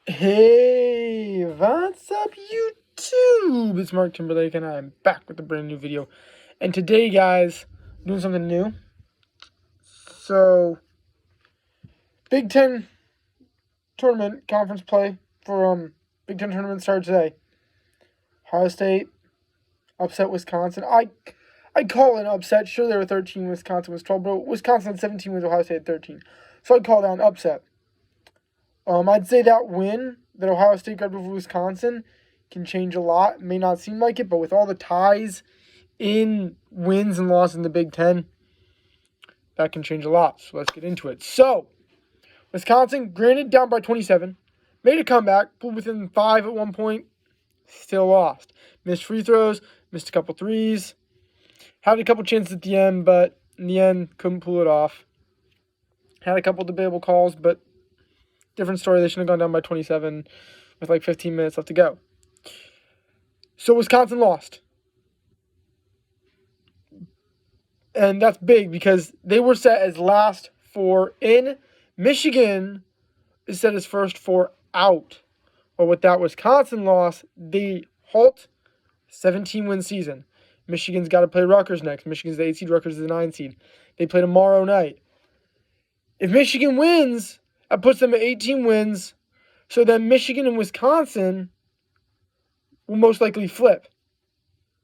Hey, what's up, YouTube? It's Mark Timberlake, and I'm back with a brand new video. And today, guys, I'm doing something new. So, Big Ten tournament conference play for Big Ten tournament started today. Ohio State upset Wisconsin. I'd call it an upset. Sure, they were 13. Wisconsin was 12, but Wisconsin had 17 wins. Ohio State had 13. So I'd call that an upset. I'd say that win that Ohio State got over Wisconsin can change a lot. It may not seem like it, but with all the ties in wins and losses in the Big Ten, that can change a lot. So let's get into it. So, Wisconsin, granted down by 27, made a comeback, pulled within 5 at one point, still lost. Missed free throws, missed a couple threes, had a couple chances at the end, but in the end, couldn't pull it off. Had a couple debatable calls, but different story. They shouldn't have gone down by 27 with like 15 minutes left to go. So Wisconsin lost. And that's big because they were set as last 4 in. Michigan is set as first 4 out. But with that Wisconsin loss, they halt 17-win season. Michigan's got to play Rutgers next. Michigan's the 8 seed, Rutgers is the 9 seed. They play tomorrow night. If Michigan wins, that puts them at 18 wins. So then Michigan and Wisconsin will most likely flip.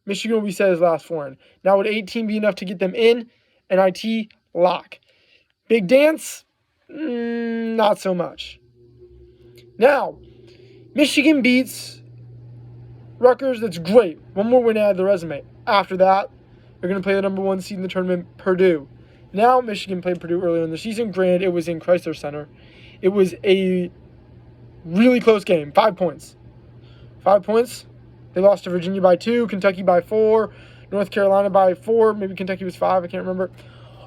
Michigan will be set as last 4 in. Now, would 18 be enough to get them in? NIT, lock. Big dance? Not so much. Now, Michigan beats Rutgers. That's great. One more win to add to the resume. After that, they're going to play the number 1 seed in the tournament, Purdue. Now, Michigan played Purdue earlier in the season. Granted, it was in Chrysler Center. It was a really close game. 5 points. 5 points. They lost to Virginia by 2, Kentucky by 4, North Carolina by 4. Maybe Kentucky was 5. I can't remember.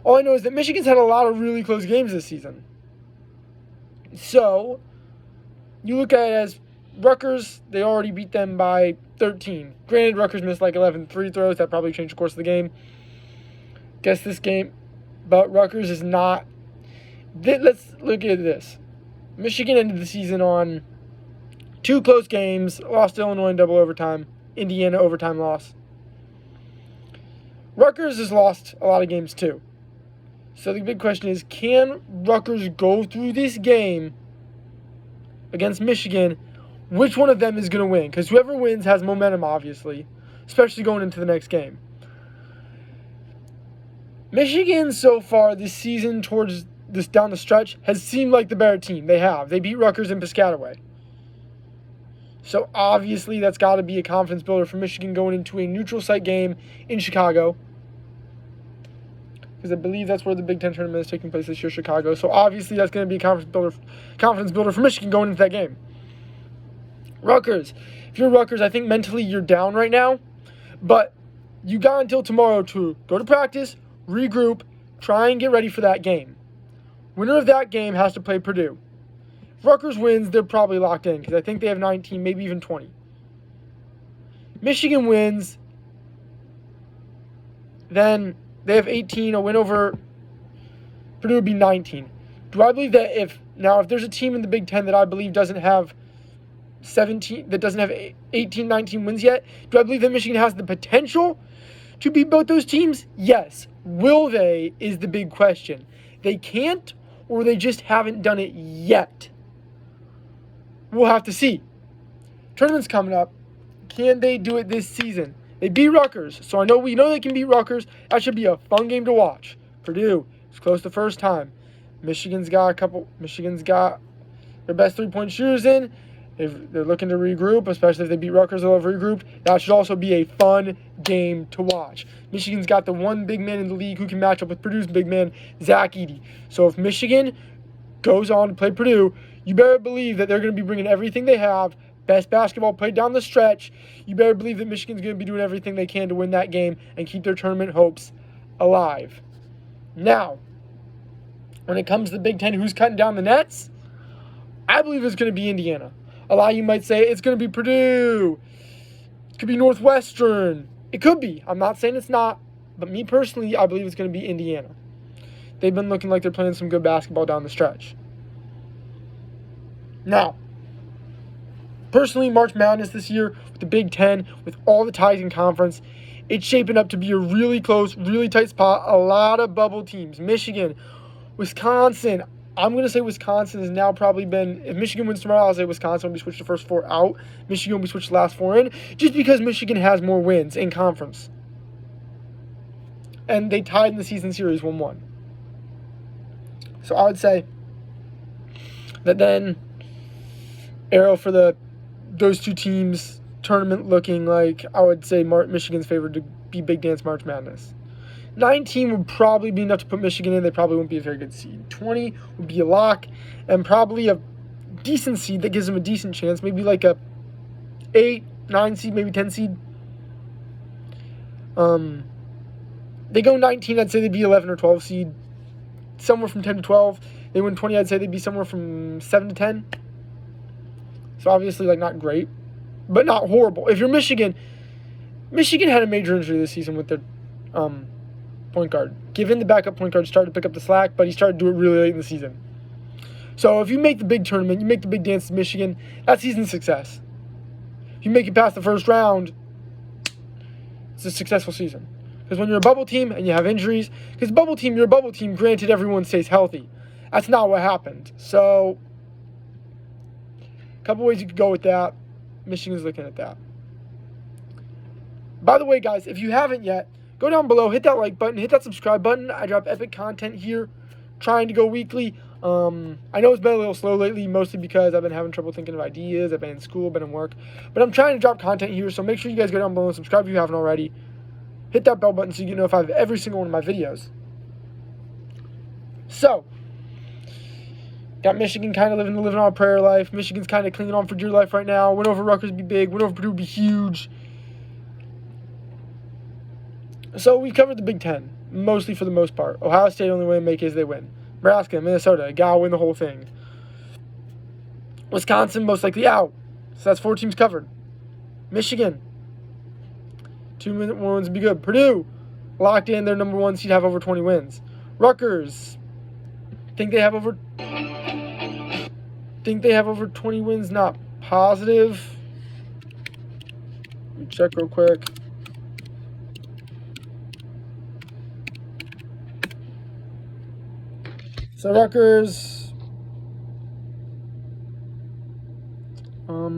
All I know is that Michigan's had a lot of really close games this season. So, you look at it as Rutgers, they already beat them by 13. Granted, Rutgers missed like 11 free throws. That probably changed the course of the game. Guess this game. But Rutgers is not. Let's look at this. Michigan ended the season on 2 close games. Lost to Illinois in double overtime. Indiana overtime loss. Rutgers has lost a lot of games too. So the big question is, can Rutgers go through this game against Michigan? Which one of them is going to win? Because whoever wins has momentum, obviously, especially going into the next game. Michigan so far this season towards this down the stretch has seemed like the better team. They have. They beat Rutgers in Piscataway. So obviously that's got to be a confidence builder for Michigan going into a neutral site game in Chicago. Because I believe that's where the Big Ten tournament is taking place this year, Chicago. So obviously that's going to be a confidence builder for Michigan going into that game. Rutgers. If you're Rutgers, I think mentally you're down right now. But you got until tomorrow to go to practice, regroup, try and get ready for that game. Winner of that game has to play Purdue. If Rutgers wins, they're probably locked in because I think they have 19, maybe even 20. Michigan wins, then they have 18. A win over Purdue would be 19. Do I believe that if there's a team in the Big Ten that I believe doesn't have 18, 19 wins yet, do I believe that Michigan has the potential to beat both those teams? Yes. Will they is the big question. They can't, or they just haven't done it yet. We'll have to see. Tournament's coming up. Can they do it this season? They beat Rutgers, so we know they can beat Rutgers. That should be a fun game to watch. Purdue is close the first time. Michigan's got their best 3-point shooters in. If they're looking to regroup, especially if they beat Rutgers, they'll have regrouped. That should also be a fun game to watch. Michigan's got the one big man in the league who can match up with Purdue's big man, Zach Edey. So if Michigan goes on to play Purdue, you better believe that they're going to be bringing everything they have. Best basketball played down the stretch. You better believe that Michigan's going to be doing everything they can to win that game and keep their tournament hopes alive. Now, when it comes to the Big Ten, who's cutting down the nets? I believe it's going to be Indiana. A lot of you might say it's going to be Purdue. It could be Northwestern. It could be. I'm not saying it's not. But me personally, I believe it's going to be Indiana. They've been looking like they're playing some good basketball down the stretch. Now, Personally, March Madness this year, with the Big Ten, with all the ties in conference, it's shaping up to be a really close, really tight spot. A lot of bubble teams. Michigan, Wisconsin. I'm going to say Wisconsin has now probably been, if Michigan wins tomorrow, I'll say Wisconsin will be switched the first 4 out. Michigan will be switched the last 4 in, just because Michigan has more wins in conference. And they tied in the season series 1-1. So I would say that then arrow for those two teams tournament looking like, I would say Michigan's favored to be Big Dance March Madness. 19 would probably be enough to put Michigan in. They probably wouldn't be a very good seed. 20 would be a lock and probably a decent seed that gives them a decent chance. Maybe like a 8, 9 seed, maybe 10 seed. They go 19, I'd say they'd be 11 or 12 seed. Somewhere from 10 to 12. They win 20, I'd say they'd be somewhere from 7 to 10. So obviously, like, not great, but not horrible. If you're Michigan had a major injury this season with their point guard. Given the backup point guard started to pick up the slack, but he started to do it really late in the season. So if you make the big tournament, you make the big dance to Michigan, that's season success. If you make it past the first round, it's a successful season. Because when you're a bubble team and you have injuries, because you're a bubble team, granted everyone stays healthy. That's not what happened. So, a couple ways you could go with that. Michigan's looking at that. By the way, guys, if you haven't yet, go down below, hit that like button, hit that subscribe button. I drop epic content here, trying to go weekly. I know it's been a little slow lately, mostly because I've been having trouble thinking of ideas. I've been in school, been in work. But I'm trying to drop content here, so make sure you guys go down below and subscribe if you haven't already. Hit that bell button so you get notified of every single one of my videos. So, got Michigan kind of living on a prayer life. Michigan's kind of clinging on for dear life right now. Win over Rutgers would be big. Win over Purdue would be huge. So we covered the Big Ten, mostly for the most part. Ohio State, only way to make it is they win. Nebraska, Minnesota, gotta win the whole thing. Wisconsin, most likely out. So that's 4 teams covered. Michigan, 2 more wins would be good. Purdue, locked in, their number 1 seed, have over 20 wins. Rutgers, think they have over 20 wins, not positive. Let me check real quick. So Rutgers are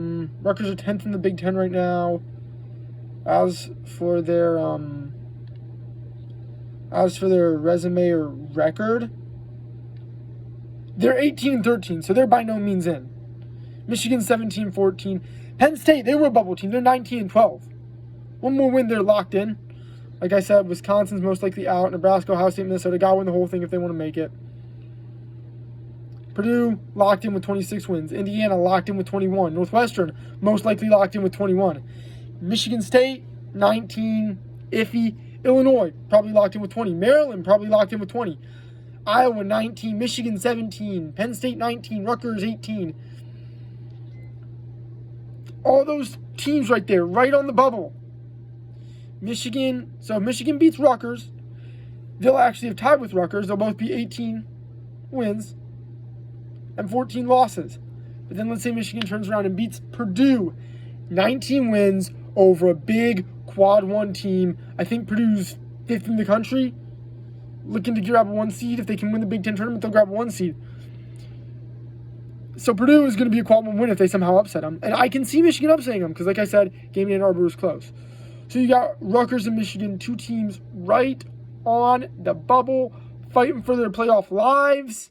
10th in the Big Ten right now. As for their resume or record, they're 18-13, so they're by no means in. Michigan 17-14. Penn State, they were a bubble team. They're 19-12. 1 more win, they're locked in. Like I said, Wisconsin's most likely out. Nebraska, Ohio State, Minnesota gotta win the whole thing if they want to make it. Purdue locked in with 26 wins. Indiana locked in with 21. Northwestern most likely locked in with 21. Michigan State 19, iffy. Illinois probably locked in with 20. Maryland probably locked in with 20. Iowa 19, Michigan 17, Penn State 19, Rutgers 18. All those teams right there, right on the bubble. Michigan, so if Michigan beats Rutgers, they'll actually have tied with Rutgers. They'll both be 18 wins and 14 losses. But then let's say Michigan turns around and beats Purdue. 19 wins over a big quad 1 team. I think Purdue's 5th in the country. Looking to grab a 1 seed. If they can win the Big Ten tournament, they'll grab a 1 seed. So Purdue is going to be a quad 1 win if they somehow upset them. And I can see Michigan upsetting them because, like I said, game in Ann Arbor was close. So you got Rutgers and Michigan, 2 teams right on the bubble, fighting for their playoff lives.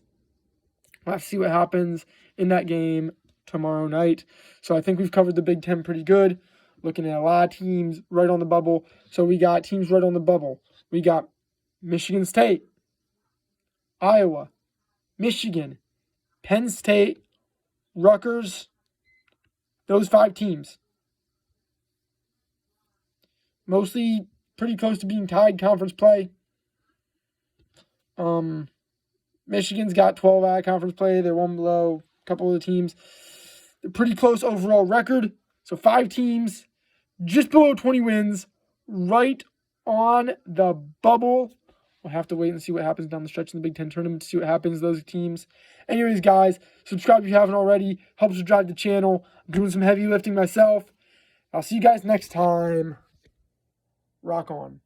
We'll have to see what happens in that game tomorrow night. So I think we've covered the Big Ten pretty good. Looking at a lot of teams right on the bubble. So we got teams right on the bubble. We got Michigan State, Iowa, Michigan, Penn State, Rutgers. Those 5 teams. Mostly pretty close to being tied conference play. Michigan's got 12 out of conference play. They're 1 below a couple of the teams. They're pretty close overall record. So 5 teams, just below 20 wins, right on the bubble. We'll have to wait and see what happens down the stretch in the Big Ten tournament to see what happens to those teams. Anyways, guys, subscribe if you haven't already. Helps to drive the channel. I'm doing some heavy lifting myself. I'll see you guys next time. Rock on.